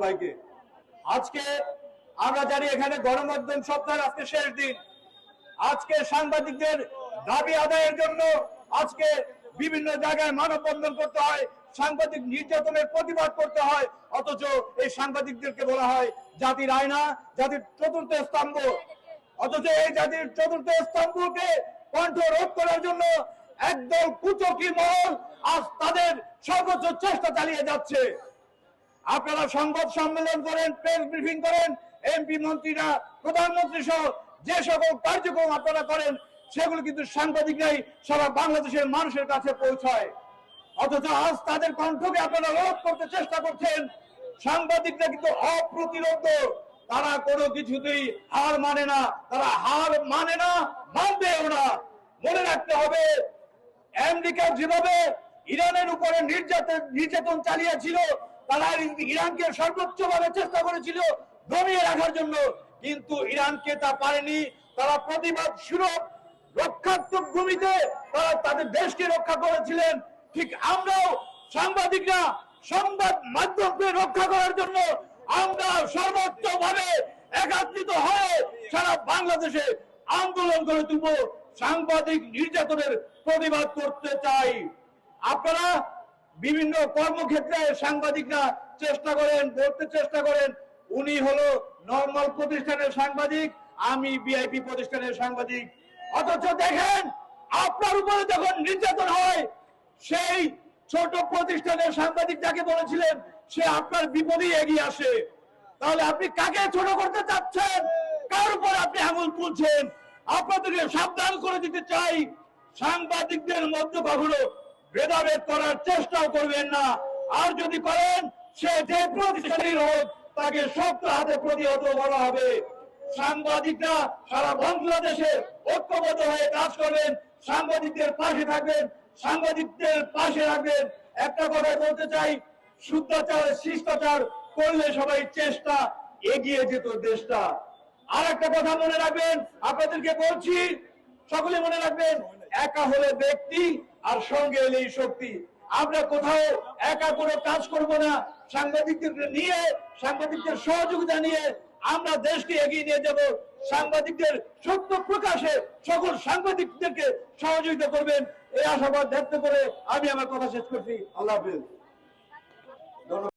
সবাইকে। আজকে আমরা জানি এখানে গণমাধ্যম সপ্তাহের আজকে শেষ দিন। আজকে সাংবাদিকদের দাবি আদায়ের জন্য আজকে বিভিন্ন জায়গায় মানববন্ধন করতে হয়, সাংবাদিক নির্যাতনের প্রতিবাদ করতে হয়, অথচ এই সাংবাদিকদেরকে বলা হয় জাতির আয়না, জাতির চতুর্থ স্তম্ভ। অথচ এই জাতির চতুর্থ স্তম্ভকে কণ্ঠ রোধ করার জন্য একদল কুচক্রী মহল আজ তাদের সর্বোচ্চ চেষ্টা চালিয়ে যাচ্ছে। আপনারা সংবাদ সম্মেলন করেন, প্রেস ব্রিফিং করেন, এমপি মন্ত্রীরা, প্রধানমন্ত্রী সহ যে সকল কার্যক্রম আপনারা করেন সেগুলো কিন্তু সাংবাদিকরাই সারা বাংলাদেশের মানুষের কাছে পৌঁছায়। অথচ আজ তাদের কণ্ঠকে আপনারা রোধ করতে চেষ্টা করছেন। সাংবাদিকরা কিন্তু অপ্রতিরোধ, তারা কোনো কিছুতেই হার মানে না, তারা হার মানে না, মানবেও না। মনে রাখতে হবে আমেরিকা যেভাবে ইরানের উপরে নির্যাতন চালিয়েছিল, তারা ইরানকে সর্বোচ্চ ভাবে চেষ্টা করেছিল দমিয়ে রাখার জন্য, কিন্তু ইরানকে তা পারেনি। তারা প্রতিবাদ স্বরূপ রক্ষাত্মক ভূমিতে তারা তাদের দেশকে রক্ষা করেছিলেন। ঠিক আমরাও সাংবাদিকরা সংবাদ মাধ্যমকে রক্ষা করার জন্য আমরা সর্বোচ্চ ভাবে একত্রিত হয়ে সারা বাংলাদেশে আন্দোলন করে তুলব, সাংবাদিক নির্যাতনের প্রতিবাদ করতে চাই। আপনারা বিভিন্ন কর্মক্ষেত্রে সাংবাদিকরা চেষ্টা করেন, বলতে চেষ্টা করেন উনি হলো নরমাল প্রতিষ্ঠানের সাংবাদিক, আমি ভিআইপি প্রতিষ্ঠানের সাংবাদিক। অথচ দেখেন আপনার উপরে যখন নির্যাতন হয়, সেই ছোট প্রতিষ্ঠানের সাংবাদিক যাকে বলেছিলেন সে আপনার বিপদেই এগিয়ে আসে। তাহলে আপনি কাকে ছোট করতে চাচ্ছেন? কার উপর আপনি আঙুল তুলছেন? আপনাদেরকে সাবধান করে দিতে চাই, সাংবাদিকদের মধ্যে কখনো ভেদাভেদ করার চেষ্টাও করবেন না। আর যদি করেন, সে যে প্রতিষ্ঠানের হোক তাকে শক্ত হাতে প্রতিহত করা হবে। সাংবাদিকরা সারা বাংলাদেশে ঐক্যবদ্ধ হয়ে কাজ করবেন, সাংবাদিকদের পাশে থাকবেন, সাংবাদিকদের পাশে রাখবেন। একটা কথা বলতে চাই, শুদ্ধাচার শিষ্টাচার করলে সবাই চেষ্টা এগিয়ে যেত দেশটা। আর একটা কথা মনে রাখবেন, আপনাদেরকে বলছি, সকলে মনে রাখবেন, একা হলে ব্যক্তি আর সঙ্গে এলেই শক্তি। আমরা কোথাও একা কোনো কাজ করব না, সাংবাদিকদের নিয়ে, সাংবাদিকদের সহযোগিতা নিয়ে আমরা দেশকে এগিয়ে নিয়ে যাব। সাংবাদিকদের সত্য প্রকাশে সকল সাংবাদিকদেরকে সহযোগিতা করবেন, এই আশাবাদ ব্যক্ত করে আমি আমার কথা শেষ করছি। আল্লাহ হাফেজ।